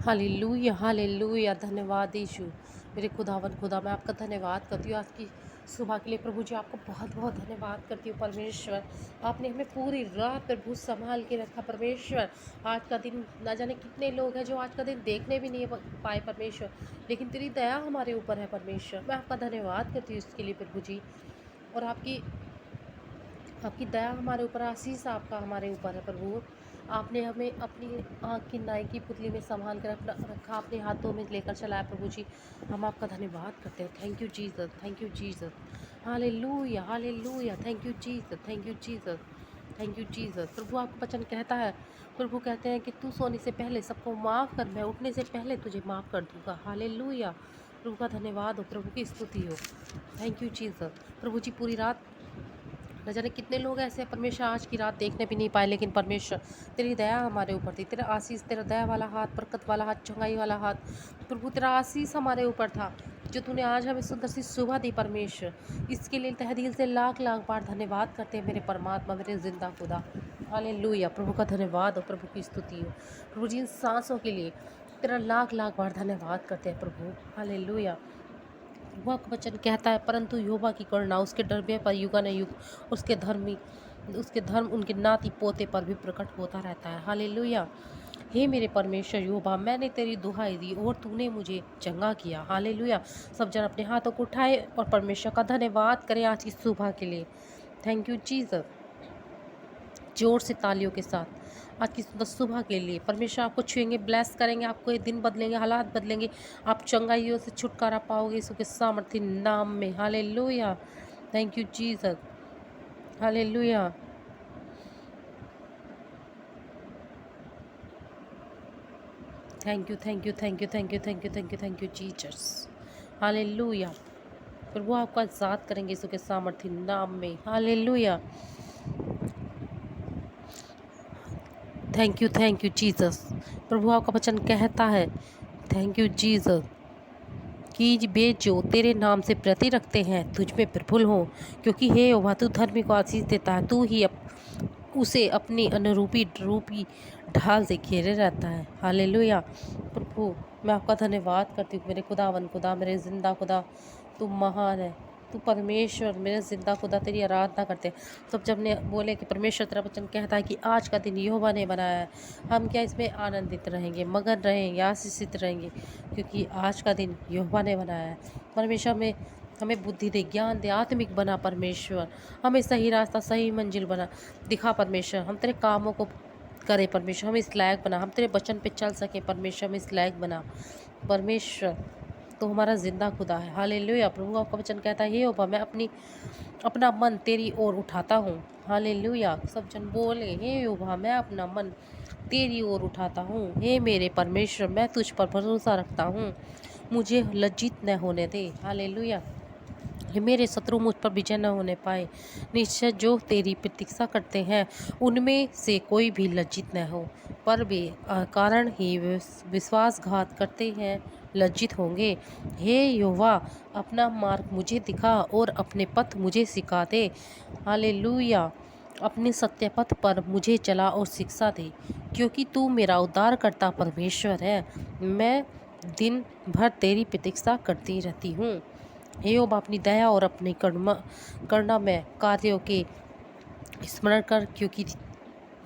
Hallelujah hallelujah. धन्यवाद यीशु। मेरे खुदावन खुदा, मैं आपका धन्यवाद करती हूँ आज की सुबह के लिए। प्रभु जी, आपको बहुत बहुत धन्यवाद करती हूँ परमेश्वर। आपने हमें पूरी रात प्रभु संभाल के रखा परमेश्वर। आज का दिन ना जाने कितने लोग हैं जो आज का दिन देखने भी नहीं पाए परमेश्वर, लेकिन तेरी दया हमारे ऊपर है परमेश्वर। मैं आपका धन्यवाद करती हूँ इसके लिए प्रभु जी। और आपकी आपकी दया हमारे ऊपर, आशीष आपका हमारे ऊपर है प्रभु। आपने हमें अपनी आँख की नाई की पुतली में संभाल कर रखा, अपने हाथों में लेकर चलाया प्रभु जी। हम आपका धन्यवाद करते हैं। Thank you Jesus, thank you Jesus. Hallelujah hallelujah. Thank you Jesus, thank you Jesus, thank you Jesus. प्रभु आपका वचन कहता है, प्रभु कहते हैं कि तू सोने से पहले सबको माफ़ कर, मैं उठने से पहले तुझे माफ़ कर दूंगा। हालेलुया। प्रभु का धन्यवाद हो, प्रभु की स्तुति हो। Thank you Jesus. प्रभु जी, पूरी रात न जाने कितने लोग ऐसे हैं परमेश्वर आज की रात देखने भी नहीं पाए, लेकिन परमेश्वर तेरी दया हमारे ऊपर थी। तेरा आशीष, तेरा दया वाला हाथ, बरकत वाला हाथ, चंगाई वाला हाथ प्रभु, तेरा आशीष हमारे ऊपर था जो तूने आज हमें सुंदर सी सुबह दी परमेश्वर। इसके लिए तहे दिल से लाख लाख बार धन्यवाद करते हैं मेरे परमात्मा, मेरे जिंदा खुदा। हालेलुया। प्रभु का धन्यवाद हो, प्रभु की स्तुति हो। प्रभु जी, इन सांसों के लिए तेरा लाख लाख बार धन्यवाद करते हैं प्रभु। हालेलुया। वह वचन कहता है, परंतु यहोवा की करुणा उसके डरने पर युगानुयुग, उसके धर्म उनके नाती पोते पर भी प्रकट होता रहता है। हालेलुया। हे मेरे परमेश्वर यहोवा, मैंने तेरी दुहाई दी और तूने मुझे चंगा किया। हालेलुया। सब जन अपने हाथों को उठाए और परमेश्वर का धन्यवाद करें आज की सुबह के लिए। Thank you Jesus. जोर से तालियों के साथ आज की सुबह के लिए परमेश्वर आपको छुएंगे, ब्लेस करेंगे, आपको ये दिन बदलेंगे, हालात बदलेंगे, आप चंगाइयों से छुटकारा पाओगे यीशु के सामर्थ्य नाम में। Hallelujah. Thank you Jesus. Hallelujah. Thank you thank you thank you thank you thank you thank you thank you Jesus. Hallelujah. प्रभु आपका आजाद करेंगे यीशु के सामर्थ्य नाम में। हालेलुया। Thank you Jesus. प्रभु आपका वचन कहता है, थैंक यू जीसस, कि वे जो तेरे नाम से प्रति रखते हैं तुझ में प्रफुल्ल हो, क्योंकि हे यहोवा तू धर्मी को आशीष देता है, तू ही उसे अपनी अनुरूपी रूपी ढाल से घेरे रहता है। हालेलुया। प्रभु, मैं आपका धन्यवाद करती हूँ मेरे खुदावन खुदा, मेरे जिंदा खुदा। तू महान है, तू परमेश्वर, मेरे जिंदा खुदा तेरी आराधना करते हैं। सब जब ने बोले कि परमेश्वर तेरा वचन कहता है कि आज का दिन यहोवा ने बनाया है, हम क्या इसमें आनंदित रहेंगे, मगन रहेंगे, आशीषित रहेंगे, क्योंकि आज का दिन यहोवा ने बनाया है। परमेश्वर में हमें बुद्धि दे, ज्ञान दे, आत्मिक बना परमेश्वर, हमें सही रास्ता, सही मंजिल बना दिखा परमेश्वर। हम तेरे कामों को करें परमेश्वर, हमें इस लायक बना, हम तेरे वचन पे चल सकें परमेश्वर, हमें इस लायक बना परमेश्वर। तो हमारा जिंदा खुदा है। हालेलुया। प्रभु आपका वचन कहता है, हे यहोवा मैं अपना मन तेरी ओर उठाता हूँ। हालेलुया। सब जन बोले, हे यहोवा मैं अपना मन तेरी ओर उठाता हूँ। हे मेरे परमेश्वर, मैं तुझ पर भरोसा रखता हूँ, मुझे लज्जित न होने दे। हालेलुया। मेरे शत्रु मुझ पर विजय न होने पाए। निश्चय जो तेरी प्रतीक्षा करते हैं उनमें से कोई भी लज्जित न हो, पर वे कारण ही विश्वासघात करते हैं लज्जित होंगे। हे यहोवा अपना मार्ग मुझे दिखा और अपने पथ मुझे सिखा दे। हालेलुया। अपने सत्य पथ पर मुझे चला और शिक्षा दे, क्योंकि तू मेरा उद्धार करता परमेश्वर है। मैं दिन भर तेरी प्रतीक्षा करती रहती हूँ। हे यहोवा अपनी दया और अपनी करुणामय कार्यों के स्मरण कर, क्योंकि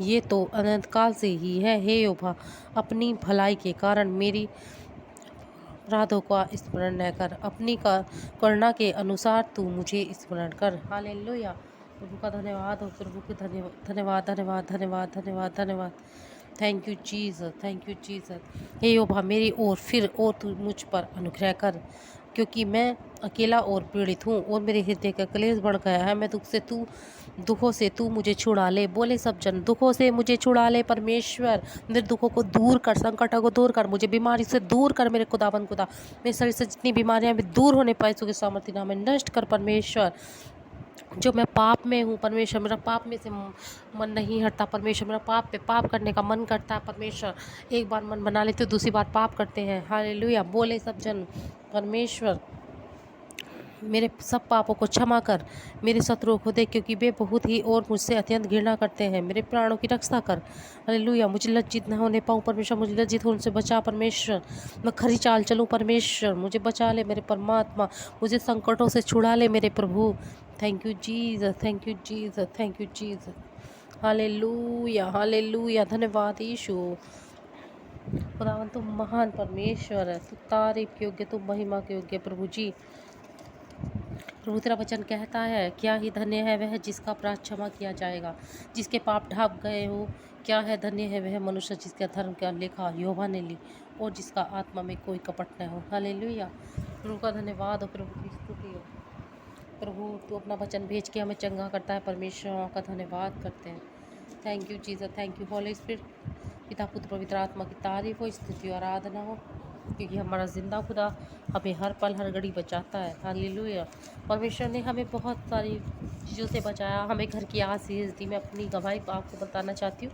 ये तो अनंत काल से ही है। हे यहोवा अपनी भलाई के कारण मेरी अपराधों का स्मरण न कर, अपनी करुणा के अनुसार तू मुझे स्मरण कर। हालेलुया। प्रभु का धन्यवाद हो, प्रभु के धन्यवाद धन्यवाद धन्यवाद धन्यवाद धन्यवाद। Thank you Jesus, thank you Jesus. हे यहोवा मेरी ओर फिर और तू मुझ पर अनुग्रह कर, क्योंकि मैं अकेला और पीड़ित हूँ और मेरे हृदय का क्लेश बढ़ गया है। मैं दुखों से तू मुझे छुड़ा ले। बोले सब जन, दुखों से मुझे छुड़ा ले परमेश्वर, मेरे दुखों को दूर कर, संकटों को दूर कर, मुझे बीमारी से दूर कर मेरे खुदावन खुदा। मेरे शरीर से जितनी बीमारियां भी दूर होने पाए के सामर्थ्य नाम में नष्ट कर परमेश्वर। जो मैं पाप में हूँ परमेश्वर, मेरा पाप में से मन नहीं हटता परमेश्वर, मेरा पाप पे पाप करने का मन करता है परमेश्वर। एक बार मन बना लेते दूसरी बार पाप करते हैं। हालेलुया। बोले सब जन परमेश्वर, मेरे सब पापों को क्षमा कर, मेरे शत्रुओं को देख, क्योंकि वे बहुत ही और मुझसे अत्यंत घृणा करते हैं। मेरे प्राणों की रक्षा कर। हालेलुया। मुझे लज्जित न होने पाऊँ परमेश्वर, मुझे लज्जित होने से बचा परमेश्वर। मैं खरी चाल चलूँ परमेश्वर, मुझे बचा ले मेरे परमात्मा, मुझे संकटों से छुड़ा ले मेरे प्रभु। Thank you Jesus, thank you Jesus, thank you Jesus. Hallelujah, hallelujah. धन्यवाद यीशु। खुदावन तुम महान परमेश्वर है, तू तारीफ के योग्य, तू महिमा के योग्य प्रभु जी। प्रभु तेरा वचन कहता है, क्या ही धन्य है वह जिसका अपराध क्षमा किया जाएगा, जिसके पाप ढाप गए हो। क्या है धन्य है वह मनुष्य जिसका धर्म का लेखा यहोवा ने ली, और जिसका आत्मा में कोई कपट न हो। हालेलुया। प्रभु का धन्यवाद हो, प्रभु की स्तुति हो। प्रभु तू अपना वचन भेज के हमें चंगा करता है परमेश्वर, का धन्यवाद करते हैं। Thank you Jesus, thank you Holi spirit. पिता पुत्र पवित्र आत्मा की तारीफ हो, स्तुति और आराधना हो, क्योंकि हमारा जिंदा खुदा हमें हर पल हर घड़ी बचाता है। हालेलुया। परमेश्वर ने हमें बहुत सारी चीज़ों से बचाया, हमें घर की आशीष दी। मैं अपनी गवाही आपको बताना चाहती हूँ।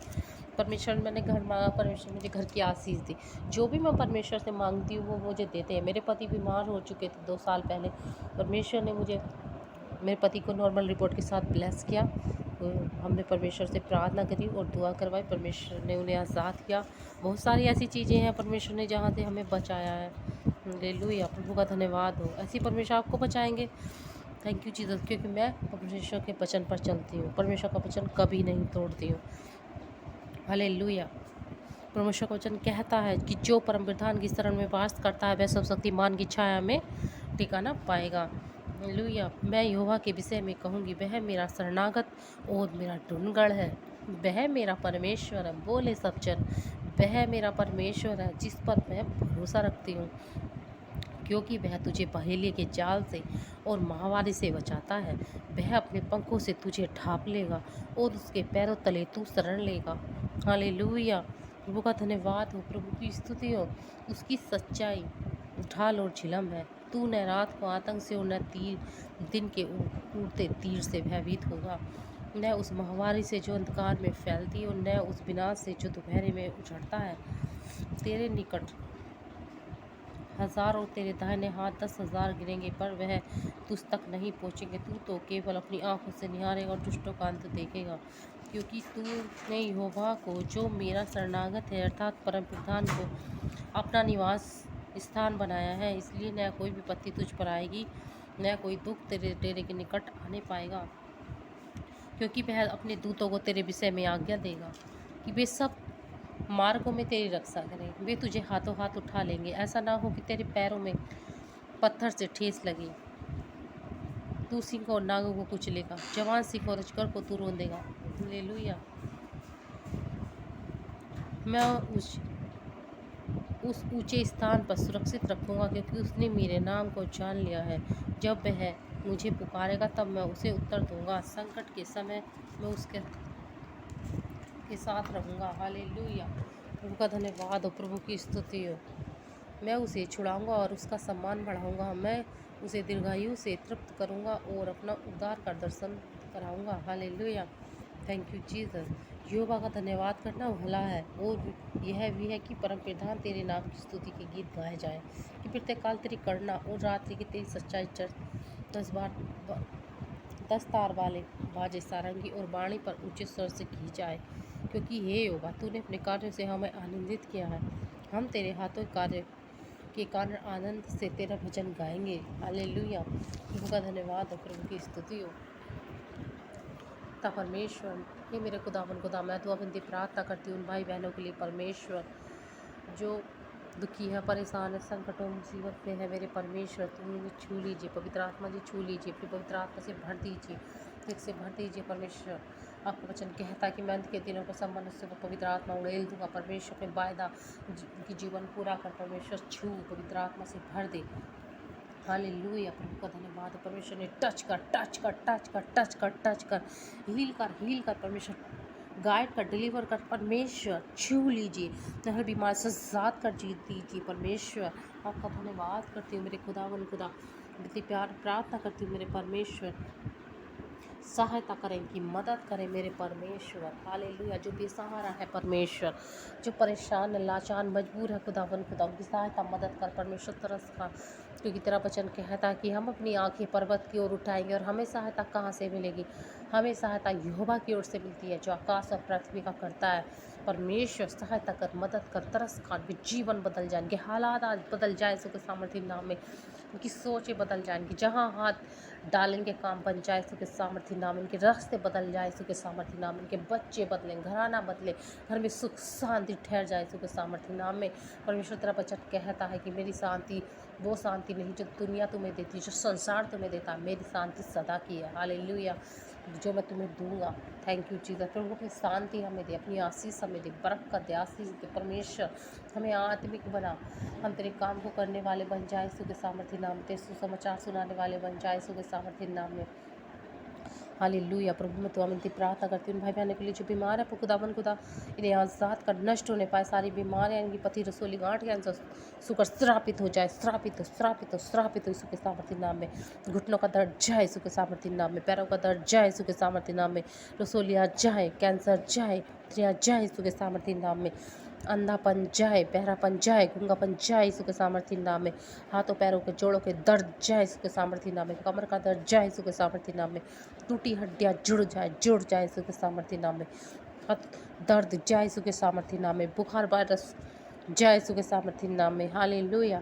परमेश्वर मैंने घर मांगा, परमेश्वर मुझे घर की आशीष दी। जो भी मैं परमेश्वर से मांगती हूँ वो मुझे देते हैं। मेरे पति बीमार हो चुके थे 2 साल पहले, परमेश्वर ने मुझे मेरे पति को नॉर्मल रिपोर्ट के साथ ब्लेस किया। हमने परमेश्वर से प्रार्थना करी और दुआ करवाई, परमेश्वर ने उन्हें आज़ाद किया। बहुत सारी ऐसी चीज़ें हैं परमेश्वर ने जहाँ से हमें बचाया है। हालेलुया। प्रभु का धन्यवाद हो। ऐसी परमेश्वर आपको बचाएंगे। थैंक यू जीसस, क्योंकि मैं परमेश्वर के वचन पर चलती हूँ, परमेश्वर का वचन कभी नहीं तोड़ती हूँ। हालेलुया। परमेश्वर का वचन कहता है कि जो परम प्रधान की शरण में वास करता है वह सब शक्तिमान की छाया में ठिकाना पाएगा। हालेलुया। मैं यहोवा के विषय में कहूँगी, वह मेरा शरणागत और मेरा ढूंढगढ़ है, वह मेरा परमेश्वर है। बोले सब जन, वह मेरा परमेश्वर है जिस पर मैं भरोसा रखती हूँ, क्योंकि वह तुझे पहेलिए के जाल से और महामारी से बचाता है। वह अपने पंखों से तुझे ढांप लेगा और उसके पैरों तले तू शरण लेगा। हालेलुया। प्रभु का धन्यवाद हो, प्रभु की स्तुति हो। उसकी सच्चाई ढाल और झिलम है। तू न रात को आतंक से और न दिन के उड़ते तीर से भयभीत होगा, न उस महामारी से जो अंधकार में फैलती है, और न उस विनाश से जो दोपहर में उछड़ता है। तेरे निकट 1000 और तेरे दाहिने हाथ 10,000 गिरेंगे, पर वह तुझ तक नहीं पहुँचेंगे। तू तो केवल अपनी आंखों से निहारेगा और दुष्टों का अंत देखेगा, क्योंकि तूने यहोवा को, जो मेरा शरणागत है, अर्थात परम प्रधान को अपना निवास स्थान बनाया है। इसलिए न कोई विपत्ति तुझ पर आएगी, न कोई दुख तेरे डेरे के निकट आने पाएगा, क्योंकि वह अपने दूतों को तेरे विषय में आज्ञा देगा कि वे सब मार्गों में तेरी रक्षा करें। वे तुझे हाथों हाथ उठा लेंगे, ऐसा ना हो कि तेरे पैरों में पत्थर से ठेस लगे। तू सिंह और नागों को कुचलेगा, जवान सिंह और अजगर को तू रोंदेगा। हालेलुया। मैं उस ऊंचे स्थान पर सुरक्षित रखूँगा, क्योंकि उसने मेरे नाम को जान लिया है। जब वह मुझे पुकारेगा तब मैं उसे उत्तर दूंगा। संकट के समय मैं उसके साथ रहूँगा। हालेलुया। प्रभु का धन्यवाद हो, प्रभु की स्तुति हो। मैं उसे छुड़ाऊंगा और उसका सम्मान बढ़ाऊंगा। मैं उसे दीर्घायु से तृप्त करूंगा और अपना उद्धार का दर्शन कराऊंगा। हालेलुया। Thank you Jesus. यहोवा का धन्यवाद करना भला है, और यह भी है कि परम प्रधान तेरे नाम की स्तुति के गीत गाए जाए, कि प्रत्येक काल तेरी करुणा और रात्रि की तेरी सच्चाई 10 तार वाले बाजे सारंगी और बाणी पर ऊंचे स्वर से की जाए। क्योंकि हे यहोवा, तूने अपने कार्यों से हमें आनंदित किया है। हम तेरे हाथों कार्य के कारण आनंद से तेरा भजन गाएंगे। हालेलुया। प्रभु का धन्यवाद हो, प्रभु की स्तुति हो। ता परमेश्वर, ये मेरे खुदावन खुदा, मैं तो अपनी प्रार्थना करती हूँ उन भाई बहनों के लिए परमेश्वर, जो दुखी है, परेशान है, संकटों मुसीबत में है। मेरे परमेश्वर, तुम उन्हें छू लीजिए, पवित्र आत्मा जी छू लीजिए, अपनी पवित्र आत्मा से भर दीजिए, ठीक से भर दीजिए परमेश्वर। आपका वचन कहता है कि मैं अंत के दिनों को सब मनुष्य को पवित्र आत्मा उड़ेल दूंगा। परमेश्वर अपने वायदा की जीवन पूरा कर, परमेश्वर छू, पवित्र आत्मा से भर दे। हालेलुया। प्रभु का धन्यवाद। परमेश्वर ने टच कर, टच कर, टच कर, टच कर, टच कर, हील कर, हील कर, परमेश्वर गाइड कर, डिलीवर कर, परमेश्वर छू लीजिए, हर बीमार से आज़ाद कर जीत दीजिए। परमेश्वर आपका धन्यवाद करती हूँ मेरे खुदावन खुदा, इतनी प्यार प्रार्थना करती हूँ मेरे परमेश्वर। सहायता करें, इनकी मदद करें मेरे परमेश्वर। हालेलुया। जो बेसहारा है परमेश्वर, जो परेशान लाचार मजबूर है खुदावन, खुदा उनकी सहायता मदद कर परमेश्वर। तरस खा, क्योंकि तेरा वचन कहता है कि हम अपनी आंखें पर्वत की ओर उठाएंगे और हमें सहायता कहाँ से मिलेगी? हमें सहायता यहोवा की ओर से मिलती है, जो आकाश और पृथ्वी का करता है। परमेश्वर सहायता कर, मदद कर, तरस खा, इनके जीवन बदल जाए, इनके हालात आज बदल जाए यीशु के सामर्थ्य नाम में। इनकी सोचें बदल जाए, इनकी जहाँ हाथ डालेंगे काम बन जाए यीशु के सामर्थ्य नाम में। इनके रास्ते बदल जाए यीशु के सामर्थ्य नाम में। इनके बच्चे बदलें, घराना बदले, घर में सुख शांति ठहर जाए यीशु के सामर्थ्य नाम में। परमेश्वर तेरा वचन कहता है कि मेरी शांति वो शांति नहीं जो दुनिया तुम्हें देती है, जो संसार तुम्हें देता है, मेरी शांति सदा की है। हालेलुया। जो मैं तुम्हें दूंगा। Thank you Jesus. प्रभु अपनी शांति हमें दे, अपनी आशीष हमें दे, बरकत दे, आशीष दे परमेश्वर। हमें आत्मिक बना, हम तेरे काम को करने वाले बन जाए यीशु के सामर्थ्य नाम में। तेरे सुसमाचार सुनाने वाले बन जाए यीशु के सामर्थ्य नाम में। हालेलुया। प्रभु मैं तो विनती प्रार्थना करती हूँ भाई बहनों के लिए जो बीमार है, खुदावन खुदा इन्हें आज़ाद कर, नष्ट होने पाए सारी बीमारियाँ, इनकी पथरी रसोली गांठ कैंसर सुकर श्रापित हो जाए, श्रापित हो, श्रापित हो, श्रापित हो यीशु के सामर्थ्य नाम में। घुटनों का दर्द जाए यीशु के सामर्थ्य नाम में, पैरों का दर्द जाए यीशु के सामर्थ्य नाम में, रसोलियाँ जाए, कैंसर जाए, पथरियाँ जाए यीशु के सामर्थ्य नाम में, अंधापन जाए, बहरापन जाए, गूंगापन जाए यीशु के सामर्थ्य नाम में, हाथों पैरों के जोड़ों के दर्द जाए यीशु के सामर्थ्य नाम में, कमर का दर्द जाए यीशु के सामर्थ्य नाम में, टूटी हड्डियाँ जुड़ जाए यीशु के सामर्थ्य नाम में, दर्द जाए यीशु के सामर्थ्य नाम में, बुखार वायरस जाए यीशु के सामर्थ्य नाम में। हालेलुया।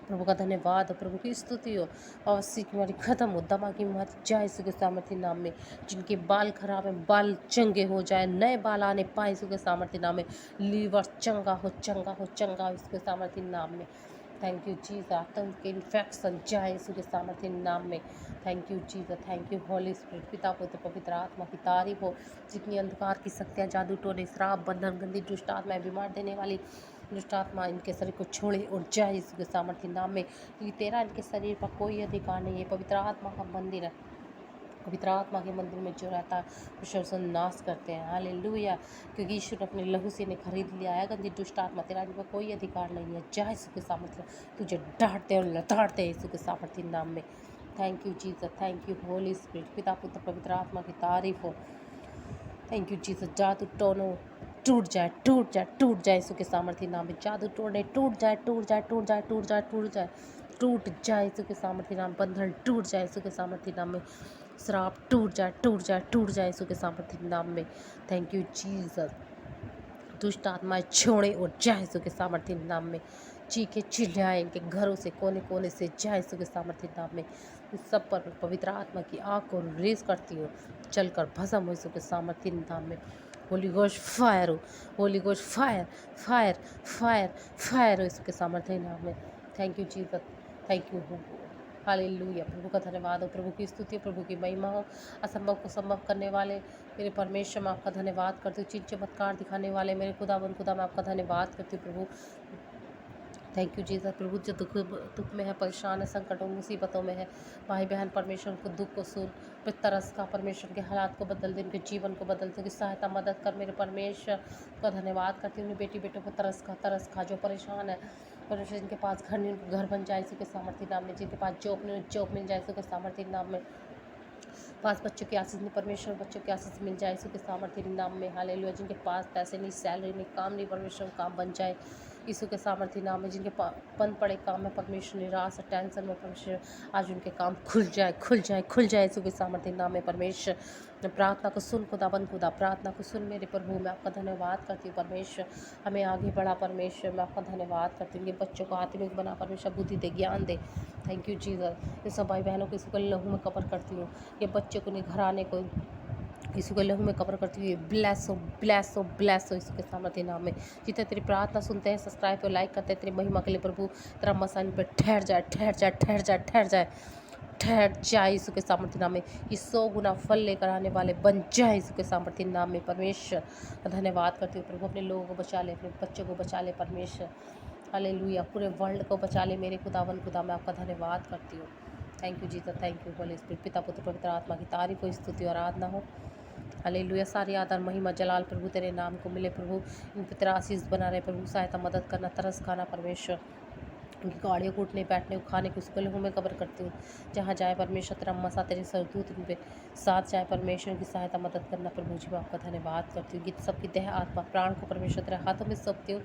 प्रभु का धन्यवाद हो, प्रभु की स्तुति हो। अवश्य की बीमारी खत्म हो, दमा की बीमारी जाए यीशु के सामर्थ्य नाम में। जिनके बाल खराब हैं बाल चंगे हो जाए, नए बाल आने पाए यीशु के सामर्थ्य नाम में। लीवर चंगा हो, चंगा हो, चंगा हो यीशु के सामर्थ्य नाम में। Thank you Jesus. आतंक के इन्फेक्शन जाए यीशु के सामर्थ्य नाम में। Thank you Jesus. Thank you Holi spirit. पिता पुत्र पवित्र आत्मा की तारीफ हो। जितनी अंधकार की शक्तियाँ, जादू टोने, श्राप, बंधन, गंदी दुष्ट आत्माएं, बीमार देने वाली दुष्ट आत्मा इनके शरीर को छोड़े और जाए यीशु के सामर्थ्य नाम में। क्योंकि तेरा इनके शरीर पर कोई अधिकार नहीं है। पवित्र आत्मा का मंदिर है, पवित्र आत्मा के मंदिर में जो रहता है विश्व नाश करते हैं। हालेलुया। क्योंकि ईश्वर अपने लहू से इन्हें खरीद लिया है। गंदी दुष्ट आत्मा तेरा इन पर कोई अधिकार नहीं है। जाए यीशु के सामर्थ्य, तुझे डांटते और लताड़ते यीशु के सामर्थ्य नाम में। Thank you Jesus. Thank you Holi spirit. पिता पुत्र पवित्र आत्मा की तारीफ हो। Thank you Jesus. जादू टोनो टूट जाए, टूट जाए, टूट जाए यीशु के सामर्थ्य नाम में। जादू टोने टूट जाए, टूट जाए, टूट जाए, टूट जाए, टूट जाए, टूट जाए यीशु के सामर्थ्य नाम। बंधन टूट जाए यीशु के सामर्थ्य नाम में। श्राप टूट जाए, टूट जाए, टूट जाए यीशु के सामर्थ्य नाम में। Thank you Jesus. दुष्ट आत्माएं छोड़े और जाए यीशु के सामर्थ्य नाम में। चीखे चिल्लाए इनके घरों से, कोने कोने से जाए यीशु के सामर्थ्य नाम में। इस सब पर पवित्र आत्मा की आग को रेस करती हो, चलकर भस्म हो यीशु के सामर्थ्य नाम में। होली गोस्ट फायर हो, Holi ghost fire, fire, fire, fire हो यीशु के सामर्थ्य नाम में। Thank you Jesus. Thank you हो। हालेलुया। प्रभु का धन्यवाद हो, प्रभु की स्तुति हो, प्रभु की महिमा हो। असंभव को संभव करने वाले मेरे परमेश्वर मैं आपका धन्यवाद करती हूँ। चिन्ह चमत्कार दिखाने वाले मेरे खुदावन खुदा मैं आपका धन्यवाद करती हूँ प्रभु। Thank you Jesus. प्रभु जो दुख में है, परेशान है, संकटों मुसीबतों में है, भाई बहन परमेश्वर को दुख को सुन, फिर तरस का परमेश्वर के हालात को बदल दे, उनके जीवन को बदल दे, उनकी सहायता मदद कर। मेरे परमेश्वर का धन्यवाद करती हूँ। बेटी बेटों को तरस खा जो परेशान है परमेश्वर, जिनके पास घर नहीं उनको घर बन जाए इसी के सामर्थ्य नाम में। जिनके पास जॉब नहीं जॉब मिल जाए इसी के सामर्थ्य नाम में। पास बच्चों की आशीष नहीं परमेश्वर, बच्चों की आशीष मिल जाए यीशु के सामर्थ्य नाम में। हालेलुया। जिनके पास पैसे नहीं, सैलरी नहीं, काम नहीं परमेश्वर, काम बन जाए यीशु के सामर्थ्य नाम में। जिनके बंद पड़े काम में परमेश्वर, निराश टेंशन में परमेश्वर, आज उनके काम खुल जाए, खुल जाए, खुल जाए यीशु के सामर्थ्य नाम में। परमेश्वर प्रार्थना को सुन खुदावन खुदा, प्रार्थना को सुन मेरे प्रभु। मैं आपका धन्यवाद करती हूँ परमेश्वर। हमें आगे बढ़ा परमेश्वर, मैं आपका धन्यवाद करती हूँ। ये बच्चों को आत्मिक बना परमेश्वर, बुद्धि दे, ज्ञान दे। Thank you Jesus. ये सब भाई बहनों को इसको लहू में कवर करती हूँ। ये बच्चे को नहीं घराने को यीशु के लहू में कवर करती हुई ब्लेस हो, ब्लेस हो, ब्लेस हो यीशु के सामर्थ्य नाम में। जितने तेरी प्रार्थना सुनते हैं, सब्सक्राइब और लाइक करते हैं, तेरी महिमा के लिए प्रभु तेरा मसान पर ठहर जाए, ठहर जाए, ठहर जाए, ठहर जाए, ठहर जाए यीशु के सामर्थ्य नाम में। ये 100 गुना फल लेकर आने वाले बन जाए यीशु के सामर्थ्य नाम में। परमेश्वर धन्यवाद करती हूँ प्रभु। अपने लोगों को बचा ले, अपने बच्चों को बचा ले परमेश्वर। हालेलुया। पूरे वर्ल्ड को बचा ले मेरे खुदावन खुदा, मैं आपका धन्यवाद करती हूँ। Thank you Jesus. Thank you Holi spirit. पिता पुत्र पवित्र आत्मा की तारीफ हो, स्तुति और आराधना हो। हालेलुया। सारी आदर महिमा जलाल प्रभु तेरे नाम को मिले प्रभु। इन पर तेरा आशीष बना रहे प्रभु। सहायता मदद करना, तरस खाना परमेश्वर। उनकी गाड़ियों को उठने बैठने को खाने को उसको लहू में कब्र करती हूँ। जहाँ जाए परमेश्वर तेरा मसा तेरे सरदूत उन पे साथ जाए परमेश्वर की सहायता मदद करना प्रभु जी मैं आपका धन्यवाद करती हूँ कि सबकी देह आत्मा प्राण को परमेश्वर तेरे हाथों में सौंपती हूँ।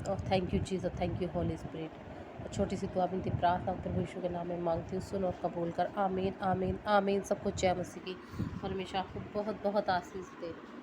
और thank you Jesus, thank you Holi spirit. छोटी सी दुआ बिनती प्रार्थना प्रभु यीशु के नाम में मांगती हूँ, सुन और कबूल कर। आमीन आमीन आमीन। सबको जय मसीह की। परमेश्वर आपको बहुत बहुत आशीष दे।